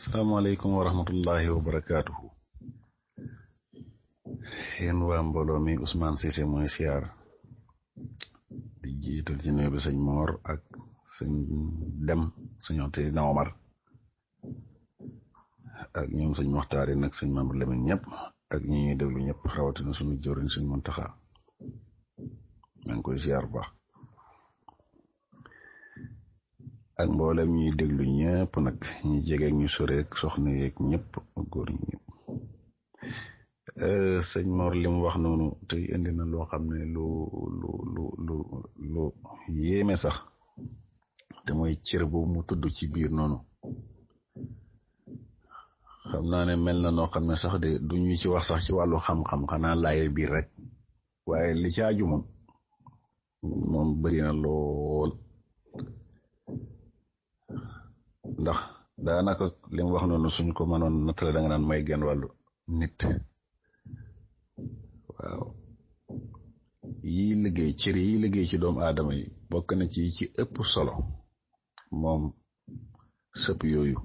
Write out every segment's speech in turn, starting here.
asalaamaaleykum wa rahmatullahi wa barakaatuhu. Yéen waa mbooloo mi Ousmane Cissé mooy siyaar di jiital ci nuyu bi sëñ Mor ak sëñ Dem sëñ Seydina Omar ak ñoom sëñ Moxtaar yi nag sëñ Mamadou Lamine ñëpp ak ñi ñuy déglu ñëpp rawatina suñu jëwriñ sëñ Muntaxa maa ngi koy siyaar bu baax ak mboolem ñuy déglu ñëpp nag ñu jege ñu sore ak soxna yeeg ñëpp góor ñi ñëpp sëñ Mor li mu wax noonu tey indi na loo xam ne lu yéeme sax te mooy cër boobu mu tudd ci biir noonu xam naa ne mel na noo xam ne sax de du ñu ci wax sax ci wàllu xam-xam xanaa laaye biir rek waaye li ci aju moom bëri na lool ndax daanaka li mu wax noonu suñ ko mënoon nattale da nga naan may genn wàllu nit waaw yi liggéey cër yi liggéey ci doomu aadama yi bokk na ci ëpp solo moom sëpp yooyu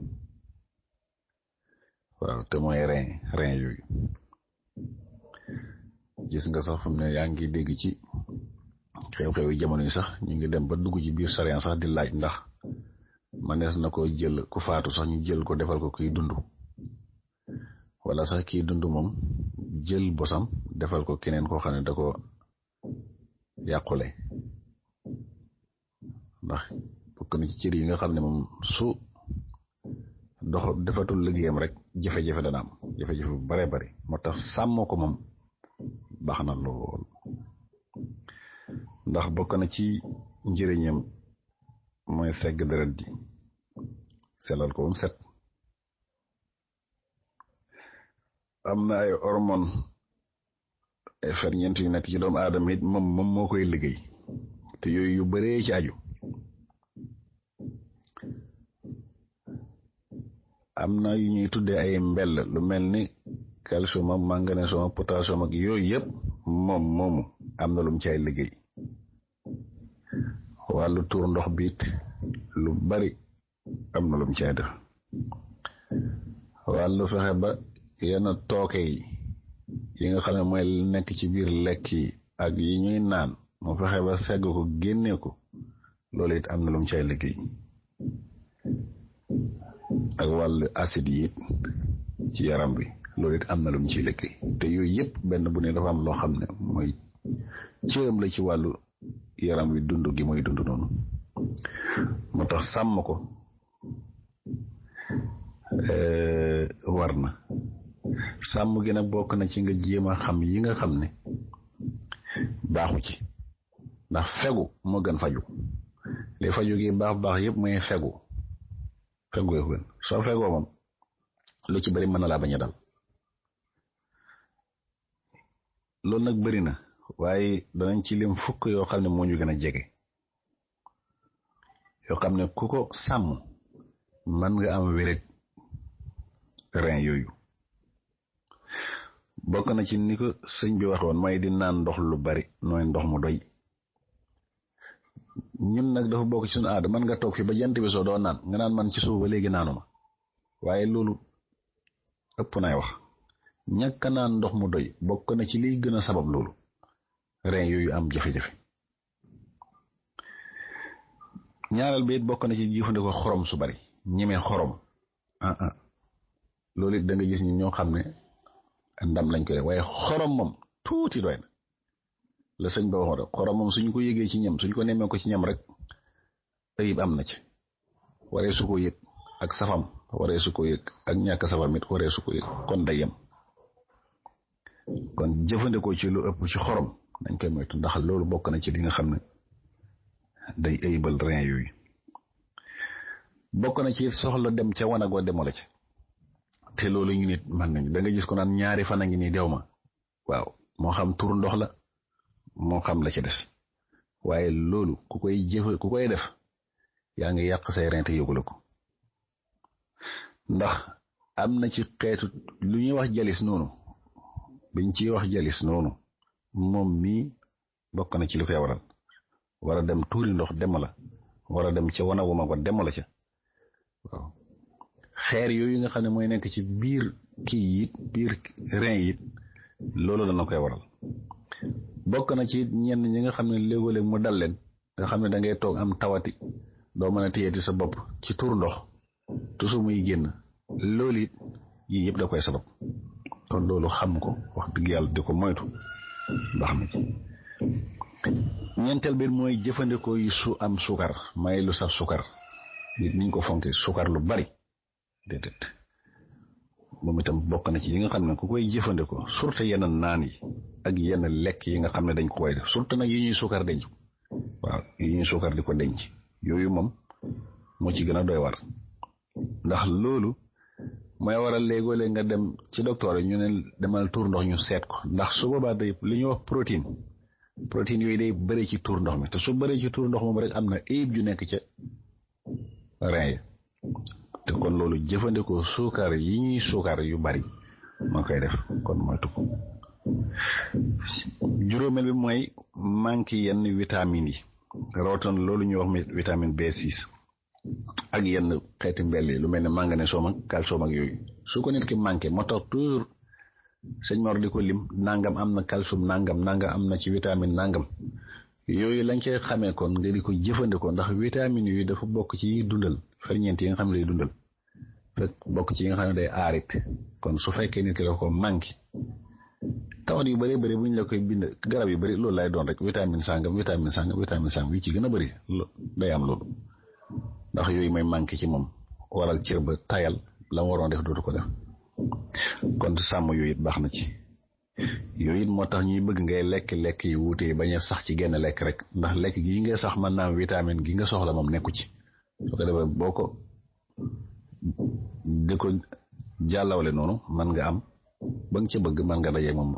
waaw te mooy rein yooyu gis nga sax fu mu ne yaa ngi dégg ci xew-xew yi jamono yi sax ñu ngi dem ba dugg ci biir sariyaan sax di laaj ndax manees na ko jël ku faatu sax ñu jël ko defal ko kiy dund wala sax kiy dund moom jël bosam defal ko keneen koo xam ne da ko yàqule ndax bokk na ci cër yi nga xam ne moom su defatul liggéeyam rek jafe-jafe dana am jafe-jafe bu bare bari moo tax sàmm ko moom baax na lool ndax bokk na ci njëriñam mooy segg deret ji selal ko moom set am na ay hormone ay ferñeent yu nekk ci doomu aadama it moom moo koy liggéey te yooyu yu baree ci aju am na yu ñuy tuddee ay mbell lu mel ni calcium ak manganèse ak potassium ak yooyu yëpp moomu am na lu mu ci ay liggéey wàllu tuur ndox biit lu bari am na lu mu ci ay def wàllu fexe ba yenn tooke yi nga xam ne mooy nekk ci biir lekk yi ak yi ñuy naan mu fexe ba segg ko génne ko loolu it am na lu mu ci ay liggéey ak wàllu acide yi it ci yaram bi loolu it am na lu mu ciy liggéey te yooyu yëpp benn bu ne dafa am loo xam ne mooy cëram la ci wàllu yaram wi dund gi mooy dund noonu moo tax sàmm ko war na sàmm gi nag bokk na ci nga jéem a xam yi nga xam ne baaxu ci ndax fegu moo gën faju li faju gi baax yëpp mooy fegu yoo gën soo fegoo moom lu ci bari mën na laa bañ a dal loolu nag bari na waaye danañ ci lim fukk yoo xam ne moo ñu gën a jege yoo xam ne ku ko sàmm mën nga am wéreg rein yooyu bokk na ci ni ko sëñ bi waxoon mooy di naan ndox lu bari nooy ndox mu doy ñun nag dafa bokk ci suñu aada mën nga toog fi ba jant bi soo doo naan nga naan man ci suuf ba léegi naanuma waaye loolu ëpp nay wax ñàkk naan ndox mu doy bokk na ci liy gën a sabab loolu rein yooyu am jafe-jafe ñaareel bi it bokk na ci jëfandikoo xorom su bari ñemee xorom loolu it da nga gis ñun ñoo xam ne ndam lañ koy def waaye xorom moom tuuti doy na la sëñ ba waxoon rek xorom moom suñ ko yëgee ci ñam suñ ko nemmee ko ci ñam rek ayib am na ci waree su ko yëg ak safam waree su ko yëg ak ñàkk safam it waree su ko yëg kon day yem kon jëfandikoo ci lu ëpp ci xorom dañ koy moytu ndax loolu bokk na ci li nga xam ne day ayibal rein yooyu bokk na ci soxla dem ca wanagoo demoo la ca te loolu ñu nit mën nañu da nga gis ko naan ñaari fan a ngi nii dew ma waaw moo xam tur ndox la moo xam la ci des waaye loolu ku koy def yaa ngi yàq say rein te yëgula ko ndax am na ci xeetu lu ñuy wax jalis noonu biñ ciy wax jalis noonu moom mii bokk na ci lu koy waral war a dem tuuri ndox dem la war a dem ca wanagu ma ko dem la ca waaw xeer yooyu nga xam ne mooy nekk ci biir kii it biir rein it loolu dana koy waral. bokk na ci ñenn ñi nga xam ne léegoo-léeg mu dal leen nga xam ne da ngay toog am tawati doo mën a téyeeti sa bopp ci tuur ndox toujours muy génn loolu it yii yëpp da koy sabab. kon loolu xam ko wax dëgg yàlla di ko moytu baax na ci. ñeenteel bi mooy jëfandikoo yi su am sukar may lu saf sukar nit niñ ko fonke sukar lu bari déedéet moom itam bokk na ci yi nga xam ne ku koy jëfandikoo surtout yenn naan yi ak yenn lekk yi nga xam ne dañ ko koy def surtout nag yi ñuy sukar denc waaw yi ñuy sukar di ko denc yooyu moom moo ci gën a doy war ndax loolu mooy waral léegoo-léeg nga dem ci docteur yi ñu ne demal tuur ndox ñu seet ko ndax su boobaa day li ñuy wax protéine yooyu day bëri ci tuur ndox mi te su bëree ci tuur ndox moom rek am na ayib ju nekk ca rein yi te kon loolu jëfandikoo suukar yi ñuy suukar yu bari moo koy def kon moytu ko. juróomeel bi mooy manque yenn vitamines yi rawatina loolu ñuy wax vitamine B6 ak yenn xeeti mbell yi lu mel ne manganèse ak calcium ak yooyu su ko nit ki manqué moo tax toujours sëñ Mor di ko lim nangam am na calcium nangam am na ci vitamine nangam yooyu lañ cay xamee kon nga di ko jëfandikoo ndax vitamine yooyu dafa bokk ci dundal ferñeent yi nga xam ne day dundal fekk bokk ci yi nga xam ne day aarit kon su fekkee nit ki da ko manqué tawat yu bëree bëri bu ñu la koy bind garab yu bëri loolu lay doon rek vitamine sangam yu ci gën a bëri day am loolu ndax yooyu may manqué ci moom waral cër ba tayal la mu waroon def dootu ko def kon sàmm yooyu it baax na ci. yooyu it moo tax ñuy bëgg ngay lekk yu wuute bañ a sax ci genn lekk rek ndax lekk gi nga sax mën naa am vitamine gi nga soxla moom nekku ci soo ko defee boo ko di ko jàllawle noonu mën nga am ba nga ca bëgg mën nga daje moom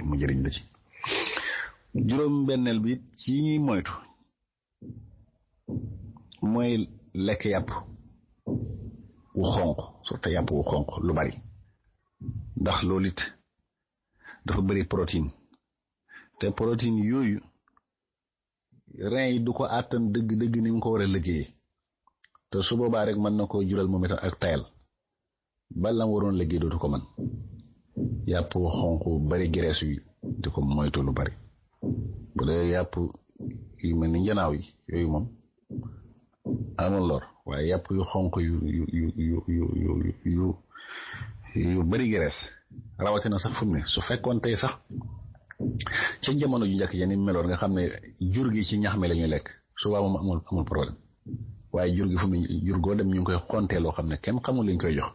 mu jëriñ la ci. juróom-benneel bi ci ñuy moytu mooy lekk yàpp wu xonq surtout yàpp wu xonq lu bari ndax loolu it dafa bëri protéine te protéine yooyu rein yi du ko àttan dëgg ni mu ko war a liggéeyee te su boobaa rek mën na koo jural moom itam ak tayal balam waroon liggéey dootu ko man yàpp xonq bari graisse yi di ko moytu lu bari bu dee yàpp yu mel ni njanaaw yi yooyu moom amul lor waaye yàpp yu xonq yu bari graisse rawatina sax fu mu ne su fekkoon tey sax ca jamono ju njëkk ya ni meloon nga xam ne jur gi ci ñax mi la ñuy lekk suba moom amul problème waaye jur gi fu mu jur goo dem ñu ngi koy xontee loo xam ne kenn xamul liñ koy jox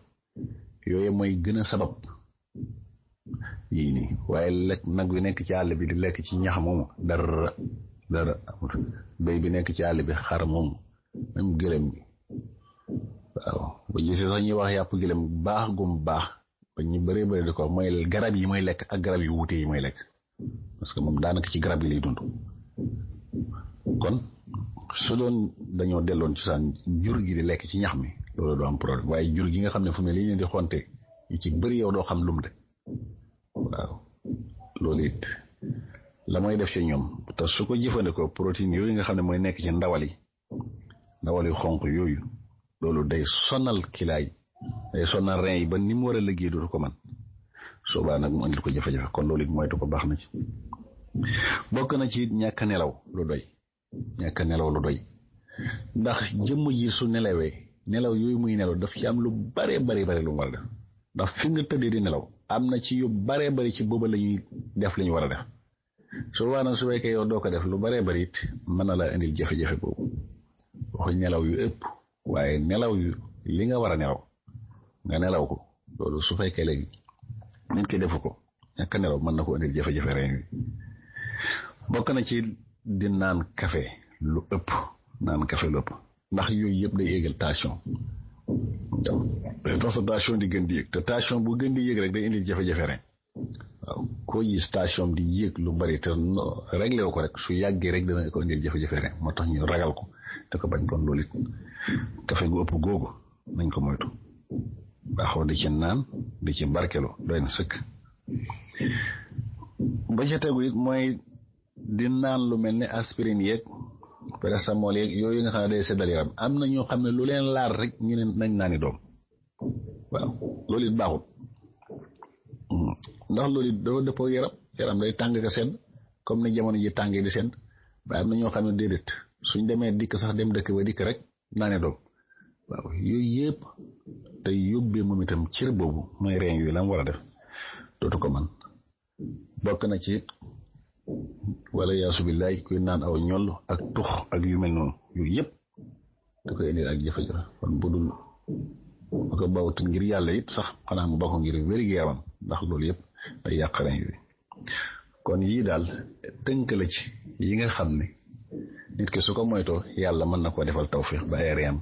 yooyu mooy gën a sabab yii nii waaye lekk nag bi nekk ci àll bi di lekk ci ñax moomu dara amul béy bi nekk ci àll bi xar moomu même gëlëm bi waaw ba gisee sax ñuy wax yàpp gëlëm baax gum baax ba ñu bëree bëri di ko mooy garab yi mooy lekk ak garab yu wuute yi mooy lekk parce que moom daanaka ci garab yi lay dund kon su doon dañoo delloon ci saan jur gi di lekk ci ñax mi loolu doo am problème waaye jur gi nga xam ne fu mu ne li ñu di xonte yu ci bëri yow doo xam lum de waaw loolu it la mooy def ci ñoom te su ko jëfandikoo protéine yooyu nga xam ne mooy nekk ci ndawal yu xonq yooyu loolu day sonal kilaay day sonal rein yi ba ni mu war a liggéey dootu ko man soobaa nag mu andil ko jafe-jafe kon loolu it moytu ko baax na ci. bokk na ci ñàkk nelaw lu doy ndax jëmm ji su nelawee nelaw yooyu muy nelaw daf ci am lu bare lu mu war a def ndax fi nga tëddee di nelaw am na ci yu bare bari ci booba la ñuy def li ñu war a def soobaa nag su fekkee yow doo ko def lu bare bari it mën na la indil jafe-jafe boobu waxuñ nelaw yu ëpp waaye nelaw yu li nga war a nelaw nga nelaw ko loolu su fekkee léegi nit ki defu ko ñàkk nelaw mën na ko indil jafe-jafe reen yi. bokk na ci di naan café lu ëpp ndax yooyu yëpp day yéegal tension tax sa tension di gën di yéeg te tension bu gën di yéeg rek day indil jafe-jafe reen waaw koo gis tension di yéeg lu bari te réglé wu ko rek su yàggee rek dana ko indil jafe-jafe reen moo tax ñu ragal ko te ko bañ kon loolu it café gu ëpp googu nañ ko moytu baaxoo di ci naan di ci barkelu doy na sëkk. ba ca tegu it mooy di naan lu mel ne aspirine yeeg paracétamol yeeg yooyu nga xam ne day seddal yaram am na ñoo xam ne lu leen laal rek ñu ne nañ naani doom waaw loolu it baaxul ndax loolu it dafa dëppoo yaram day tàng ka sedd comme ni jamono ji tàngee di sedd waaye am na ñoo xam ne déedéet suñ demee dikk sax dem dëkk ba dikk rek naane doom waaw yooyu yëpp day yóbbee moom itam cër boobu mooy reen yooyu la mu war a def dootu ko man bokk na ci wala yaasu billaay kuy naan aw ñoll ak tux ak yu mel noonu yooyu yëpp da koy indil ak jafe-jafe kon bu dul bu ko bawut ngir yàlla it sax xanaa mu bako ngir wér-gu-yaram ndax loolu yëpp day yàq reen yooyu kon yii daal tënk la ci yi nga xam ne nit ki su ko moytoo yàlla mën na koo defal tawfiix ba ay reenam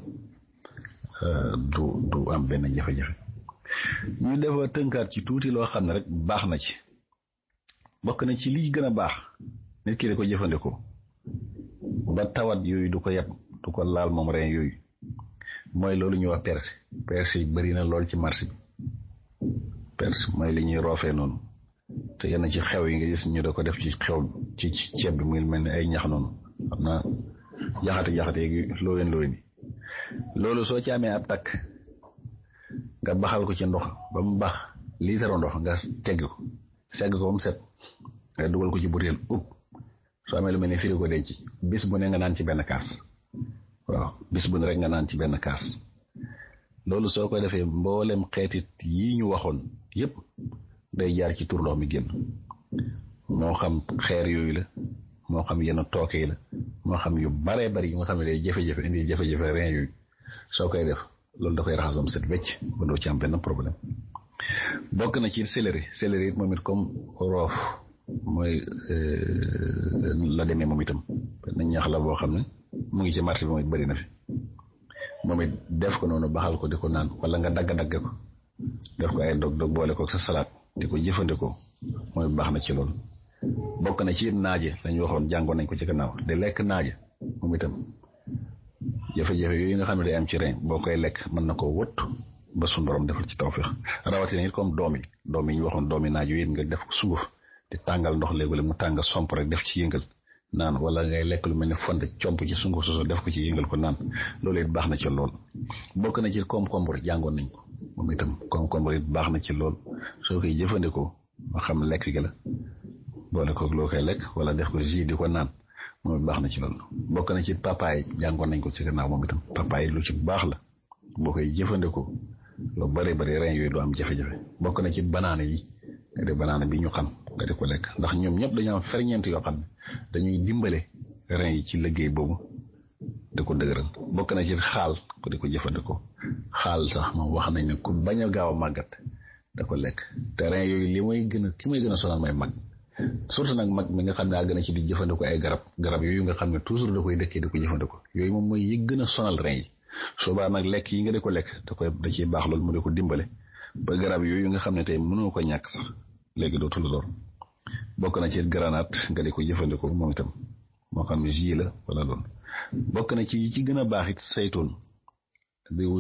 du am benn jafe-jafe ñu defa tënkaat ci tuuti loo xam ne rek baax na ci bokk na ci lii gën a baax nit ki di ko jëfandikoo ba tawat yooyu du ko yeb du ko laal moom reen yooyu mooy loolu ñuy wax perse yi bari na lool ci marché bi perse mooy li ñuy roofee noonu te yenn ci xew yi nga gis ñu da ko def ci xew ci ceeb bi muy mel ni ay ñax noonu xam naa jaxate yi loowen ni loolu soo ci amee ab takk nga baxal ko ci ndox ba mu bax liitaru ndox nga tegg ko segg ko ba mu set nga dugal ko ci butéel ub soo amee lu mel ni firi ko denc bis bu ne nga naan ci benn kaas waaw bis bu ne rek nga naan ci benn kaas loolu soo koy defee mboolem xeetit yi ñu waxoon yépp day jaar ci tur ndox mi génn moo xam xeer yooyu la moo xam yenn tooke yi la moo xam yu baree bari yu nga xam ne day jafe-jafe indi jafe-jafe reen yooyu soo koy def loolu da koy raxas ba mu set wecc ba doo ci am benn problème bokk na ci céleri it moom it comme roof mooy la demee moom itam benn ñax la boo xam ne mu ngi ci marché bi moom it bari na fi moom it def ko noonu baxal ko di ko naan wala nga dagg ko def ko ay dog boole ko sa salaat di ko jëfandikoo mooy baax na ci loolu bokk na ci naaje lañu waxoon jàngoon nañ ko ci gannaaw de lekk naaje moom itam jafe-jafe yooyu nga xam ne day am ci reen boo koy lekk mën na ko wët ba suñu borom defal ci tawfeex rawatina it comme doom yi ñu waxoon doomi naaj yooyu nga def ko sunguf di tàngal ndox léegi mu tàng somp rek def ci yëngal naan wala ngay lekk lu mel ne fonde comp ci sunguf soso def ko ci yëngal ko naan loolu it baax na ci lool bokk na ci concombre jàngoon nañ ko moom itam concombre it baax na ci lool soo koy jëfandikoo ma xam lekk gi la boole ko loo koy lekk wala def ko jus di ko naan moom baax na ci loolu bokk na ci papaay jàngoon nañ ko ci gannaaw moom itam papaay lu ci baax la boo koy jëfandikoo lu bari reen yooyu du am jafe-jafe bokk na ci banaana yi nga di banaana bi ñu xam nga di ko lekk ndax ñoom ñëpp dañoo am ferñeent yoo xam ne dañuy dimbale reen yi ci liggéey boobu di ko dëgëral bokk na ci xaal ko di ko jëfandikoo xaal sax moom wax nañ ne ku bañ a gaaw a màggat da ko lekk te reen yooyu ki may gën a sonal mooy mag surtout nag mag mi nga xam ne àgg na ci di jëfandikoo ay garab yooyu nga xam ne toujours da koy dëkkee di ko jëfandikoo yooyu moom mooy yi gën a sonal reen yi soobaa nag lekk yi nga di ko lekk da ciy baax loolu mu di ko dimbale ba garab yooyu nga xam ne tey mënoo ko ñàkk sax léegi dootul lor bokk na ci granate nga di ko jëfandikoo moom itam moo xam jus la wala loolu bokk na ci yi ci gën a baax it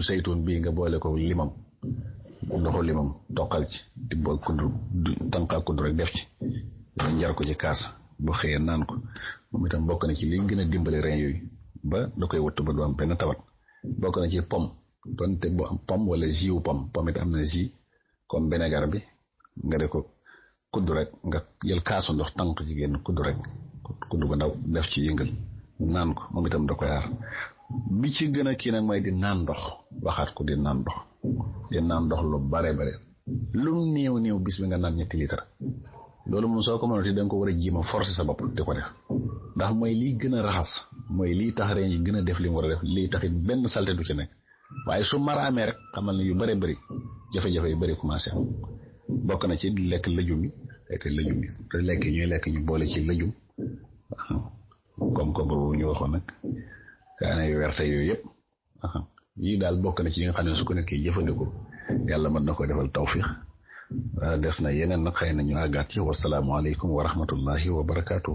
saytuun bii nga boole ko limam ndoxu limam toqal ci di bool kudd tànqaa kudd rek def ci njar ko ci kaas bu xëyee naan ko moom itam bokk na ci li gën a dimbale reen yooyu ba da koy wattu ba du am benn tawat bokk na ci pomme donte bu am pomme wala jus wu pomme it am na jus comme vinaigre bi nga de ko kudd rek nga jël kaasu ndox tànq ci génn kudd rek kudd ba ndaw def ci yëngal naan ko moom itam da koy aar bi ci gën a kii nag mooy di naan ndox waxaat ko di naan ndox lu bare lu néew bis bi nga naan 3 litre loolu moom soo ko mënati da nga ko war a jiima forcer sa bopp di ko def ndax mooy liy gën a raxas mooy liy tax reen yi gën a def li mu war a def liy taxit benn salte du ci nekk waaye su mara amee rek xamal ne yu bari jafe-jafe yu bari commencé am bokk na ci lekk lëjum yi te lekk ñuy lekk ñu boole ci lëjum comme boobu ñu waxoon nag kaane yu werte yooyu yëpp yii daal bokk na ci yi nga xam ne su ko nit ki jëfandikoo yàlla mën na ko defal tawfiix des na yeneen nag xëy na ñu àggaat ci wasalaamualeykum wa rahmatullahi wa barakaatu.